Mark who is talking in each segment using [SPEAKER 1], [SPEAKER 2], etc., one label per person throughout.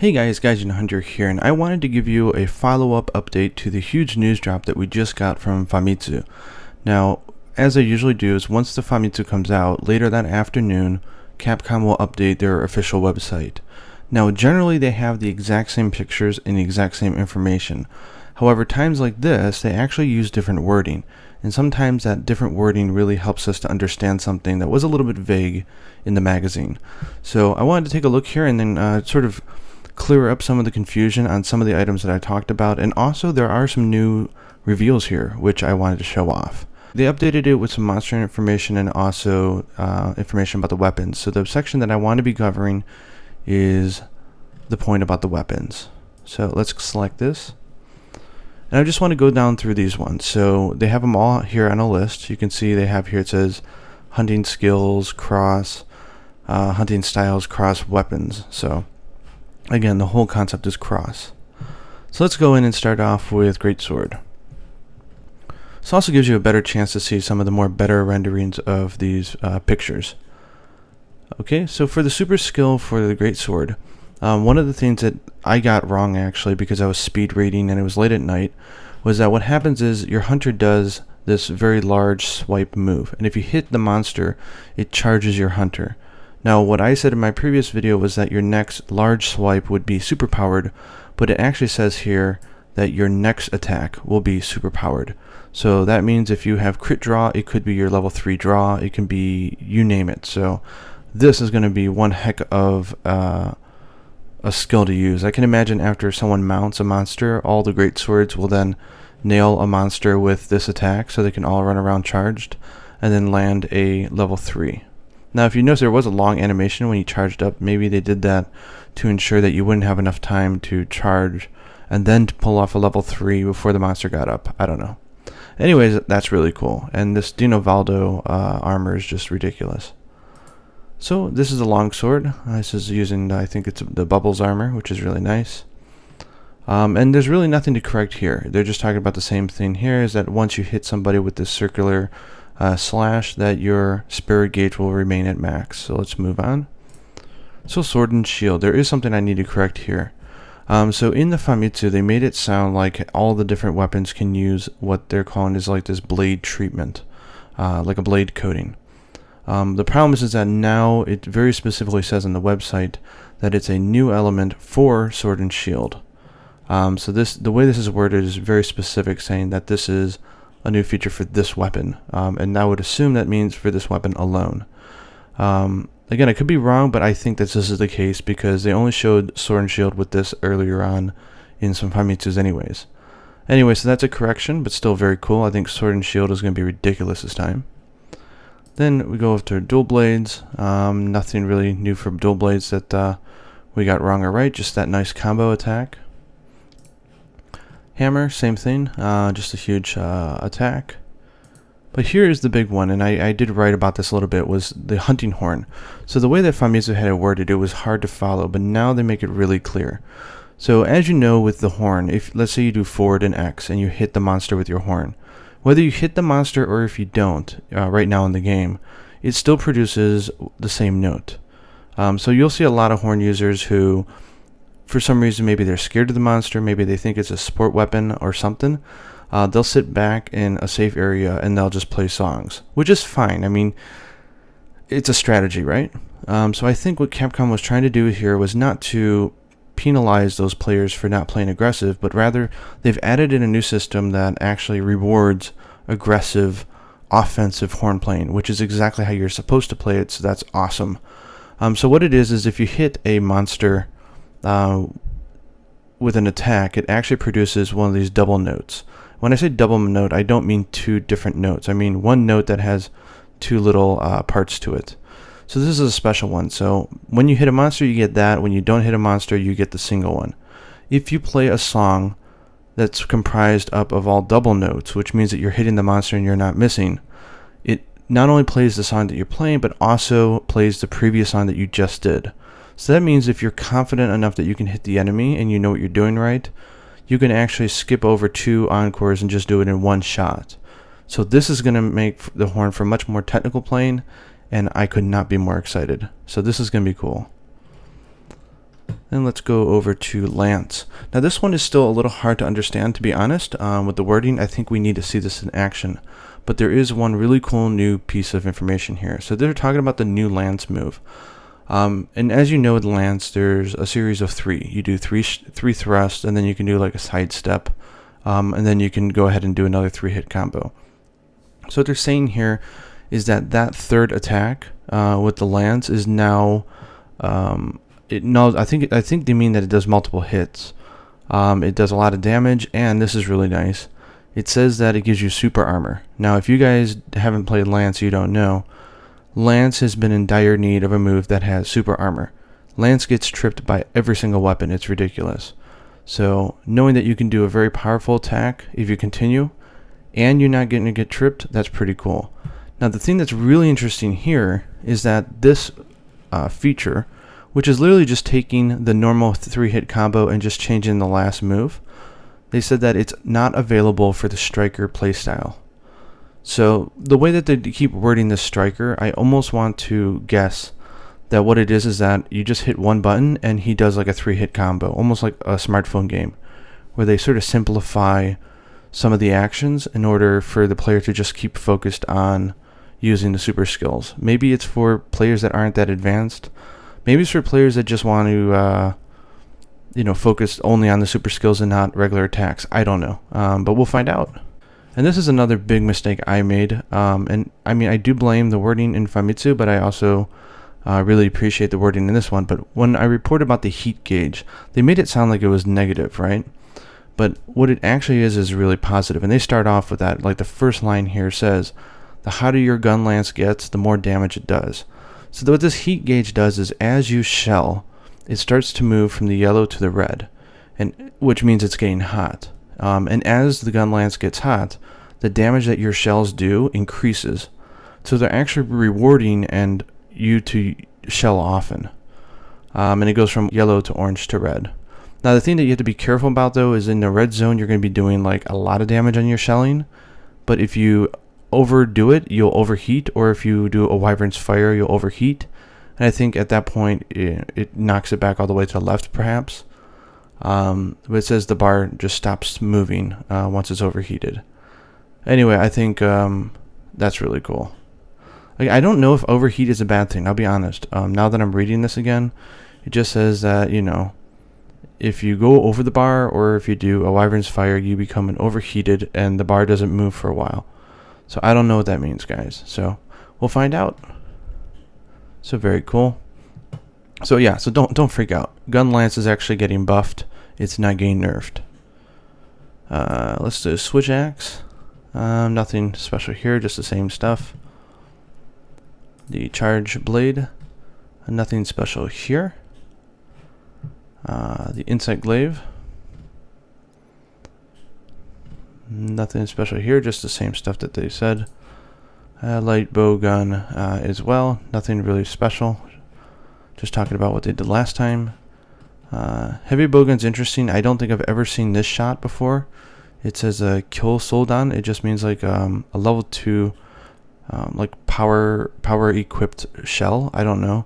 [SPEAKER 1] Hey guys, Gaijin Hunter here, and I wanted to give you a follow-up update to the huge news drop that we just got from Famitsu. Now, as I usually do, is once the Famitsu comes out, later that afternoon, Capcom will update their official website. Now, generally they have the exact same pictures and the exact same information. However, times like this, they actually use different wording, and sometimes that different wording really helps us to understand something that was a little bit vague in the magazine. So I wanted to take a look here and then sort of clear up some of the confusion on some of the items that I talked about, and also there are some new reveals here which I wanted to show off. They updated it with some monster information and also information about the weapons. So the section that I want to be covering is the point about the weapons. So let's select this, and I just want to go down through these ones. So they have them all here on a list. You can see they have here, it says hunting skills, cross, hunting styles, cross weapons. So again, the whole concept is cross. So let's go in and start off with Greatsword. This also gives you a better chance to see some of the more better renderings of these pictures. Okay, so for the super skill for the Greatsword, one of the things that I got wrong actually because I was speed reading and it was late at night was that what happens is your hunter does this very large swipe move, and if you hit the monster, it charges your hunter. Now, what I said in my previous video was that your next large swipe would be superpowered, but it actually says here that your next attack will be superpowered. So that means if you have crit draw, it could be your level 3 draw, it can be you name it. So this is going to be one heck of a skill to use. I can imagine after someone mounts a monster, all the great swords will then nail a monster with this attack so they can all run around charged and then land a level 3. Now, if you notice there was a long animation when you charged up, maybe they did that to ensure that you wouldn't have enough time to charge and then to pull off a level 3 before the monster got up. I don't know. Anyways, that's really cool. And this Dino Valdo armor is just ridiculous. So this is a longsword. This is using, I think it's the Bubbles armor, which is really nice. And there's really nothing to correct here. They're just talking about the same thing here, is that once you hit somebody with this circular slash, that your spirit gauge will remain at max. So let's move on. So sword and shield, there is something I need to correct here. So in the Famitsu, they made it sound like all the different weapons can use what they're calling is like this blade treatment, like a blade coating. The problem is that now it very specifically says on the website that it's a new element for sword and shield. So the way this is worded is very specific, saying that this is a new feature for this weapon, and I would assume that means for this weapon alone. Again, I could be wrong, but I think that this is the case because they only showed sword and shield with this earlier on in some Famitsus anyways. Anyway, so that's a correction, but still very cool. I think sword and shield is going to be ridiculous this time. Then we go to dual blades. Nothing really new for dual blades that we got wrong or right, just that nice combo attack. Hammer, same thing, just a huge attack. But here is the big one, and I did write about this a little bit, was the hunting horn. So the way that Famitsu had it worded, it was hard to follow, but now they make it really clear. So as you know with the horn, if let's say you do forward and X and you hit the monster with your horn, whether you hit the monster or if you don't, right now in the game, it still produces the same note. So you'll see a lot of horn users who, for some reason, maybe they're scared of the monster, maybe they think it's a sport weapon or something, they'll sit back in a safe area and they'll just play songs, which is fine. I mean, it's a strategy, right? So I think what Capcom was trying to do here was not to penalize those players for not playing aggressive, but rather they've added in a new system that actually rewards aggressive, offensive horn playing, which is exactly how you're supposed to play it, so that's awesome. So what it is if you hit a monster with an attack, it actually produces one of these double notes. When I say double note, I don't mean two different notes. I mean one note that has two little parts to it. So this is a special one. So when you hit a monster, you get that. When you don't hit a monster, you get the single one. If you play a song that's comprised up of all double notes, which means that you're hitting the monster and you're not missing, it not only plays the song that you're playing, but also plays the previous song that you just did. So that means if you're confident enough that you can hit the enemy and you know what you're doing right, you can actually skip over 2 encores and just do it in one shot. So this is going to make the horn for much more technical playing, and I could not be more excited. So this is going to be cool. Then let's go over to Lance. Now this one is still a little hard to understand, to be honest. With the wording, I think we need to see this in action. But there is one really cool new piece of information here. So they're talking about the new Lance move. And as you know with Lance, there's a series of 3. You do three thrusts, and then you can do like a sidestep. And then you can go ahead and do another 3-hit combo. So what they're saying here is that that third attack with the Lance is now... I think they mean that it does multiple hits. It does a lot of damage, and this is really nice. It says that it gives you super armor. Now, if you guys haven't played Lance, you don't know. Lance has been in dire need of a move that has super armor. Lance gets tripped by every single weapon. It's ridiculous. So, knowing that you can do a very powerful attack if you continue, and you're not getting to get tripped, that's pretty cool. Now, the thing that's really interesting here is that this feature, which is literally just taking the normal 3-hit combo and just changing the last move, they said that it's not available for the striker playstyle. So the way that they keep wording this striker, I almost want to guess that what it is that you just hit one button and he does like a 3-hit combo, almost like a smartphone game, where they sort of simplify some of the actions in order for the player to just keep focused on using the super skills. Maybe it's for players that aren't that advanced. Maybe it's for players that just want to, focus only on the super skills and not regular attacks. I don't know, but we'll find out. And this is another big mistake I made. And I mean, I do blame the wording in Famitsu, but I also really appreciate the wording in this one. But when I reported about the heat gauge, they made it sound like it was negative, right? But what it actually is really positive. And they start off with that. Like the first line here says, the hotter your gun lance gets, the more damage it does. So what this heat gauge does is as you shell, it starts to move from the yellow to the red, and which means it's getting hot. And as the gun lance gets hot, the damage that your shells do increases. So they're actually rewarding and you to shell often. And it goes from yellow to orange to red. Now the thing that you have to be careful about though is in the red zone you're going to be doing like a lot of damage on your shelling, but if you overdo it, you'll overheat, or if you do a wyvern's fire, you'll overheat. And I think at that point it knocks it back all the way to the left perhaps. But it says the bar just stops moving once it's overheated. Anyway, I think that's really cool. Like, I don't know if overheat is a bad thing, I'll be honest. Now that I'm reading this again, it just says that, if you go over the bar or if you do a wyvern's fire, you become an overheated and the bar doesn't move for a while. So I don't know what that means, guys. So we'll find out. So very cool. So yeah, so don't freak out. Gun Lance is actually getting buffed. It's not getting nerfed. Let's do switch axe. Nothing special here, just the same stuff. The charge blade. Nothing special here. The insect glaive. Nothing special here, just the same stuff that they said. Light bowgun as well. Nothing really special. Just talking about what they did last time. Heavy bowgun's interesting. I don't think I've ever seen this shot before. It says kill Soldan. It just means like a level 2 like power equipped shell. I don't know.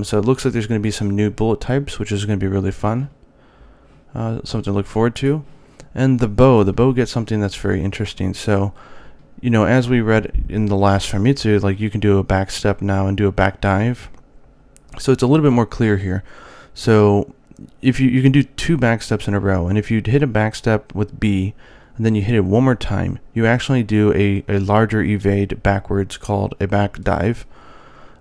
[SPEAKER 1] So it looks like there's going to be some new bullet types, which is going to be really fun. Something to look forward to. And the bow gets something that's very interesting. So, as we read in the last Famitsu, like you can do a back step now and do a back dive. So it's a little bit more clear here. So if you can do 2 back steps in a row, and if you hit a back step with B, and then you hit it one more time, you actually do a larger evade backwards called a back dive.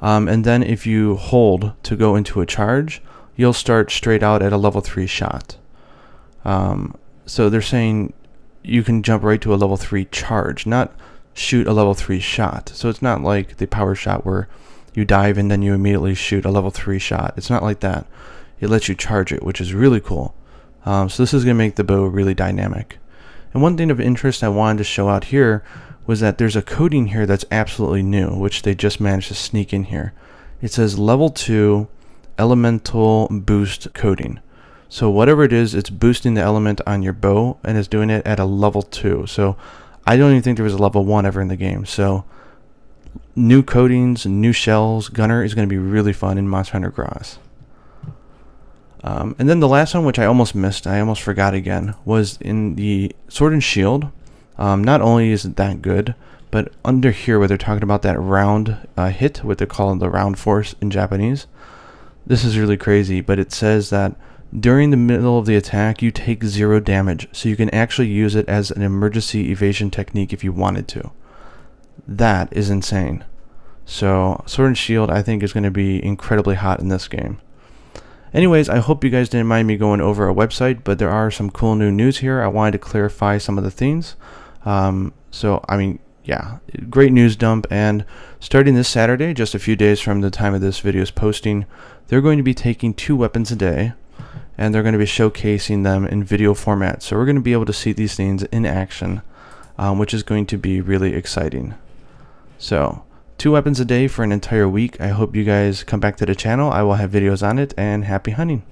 [SPEAKER 1] And then if you hold to go into a charge, you'll start straight out at a level 3 shot. So they're saying you can jump right to a level 3 charge, not shoot a level 3 shot. So it's not like the power shot where you dive and then you immediately shoot a level 3 shot. It's not like that. It lets you charge it, which is really cool. So this is going to make the bow really dynamic. And one thing of interest I wanted to show out here was that there's a coding here that's absolutely new, which they just managed to sneak in here. It says level 2 elemental boost coding. So whatever it is, it's boosting the element on your bow and it's doing it at a level 2. So I don't even think there was a level 1 ever in the game. So new codings, new shells, Gunner is going to be really fun in Monster Hunter Cross. And then the last one, which I almost missed, I almost forgot again, was in the Sword and Shield. Not only is it that good, but under here where they're talking about that round hit, what they call the round force in Japanese, this is really crazy, but it says that during the middle of the attack, you take 0 damage, so you can actually use it as an emergency evasion technique if you wanted to. That is insane. So Sword and Shield, I think, is going to be incredibly hot in this game. Anyways, I hope you guys didn't mind me going over a website, but there are some cool new news here. I wanted to clarify some of the things. So, I mean, yeah, great news dump. And starting this Saturday, just a few days from the time of this video's posting, they're going to be taking 2 weapons a day, and they're going to be showcasing them in video format. So we're going to be able to see these things in action, which is going to be really exciting. So 2 weapons a day for an entire week. I hope you guys come back to the channel. I will have videos on it, and happy hunting.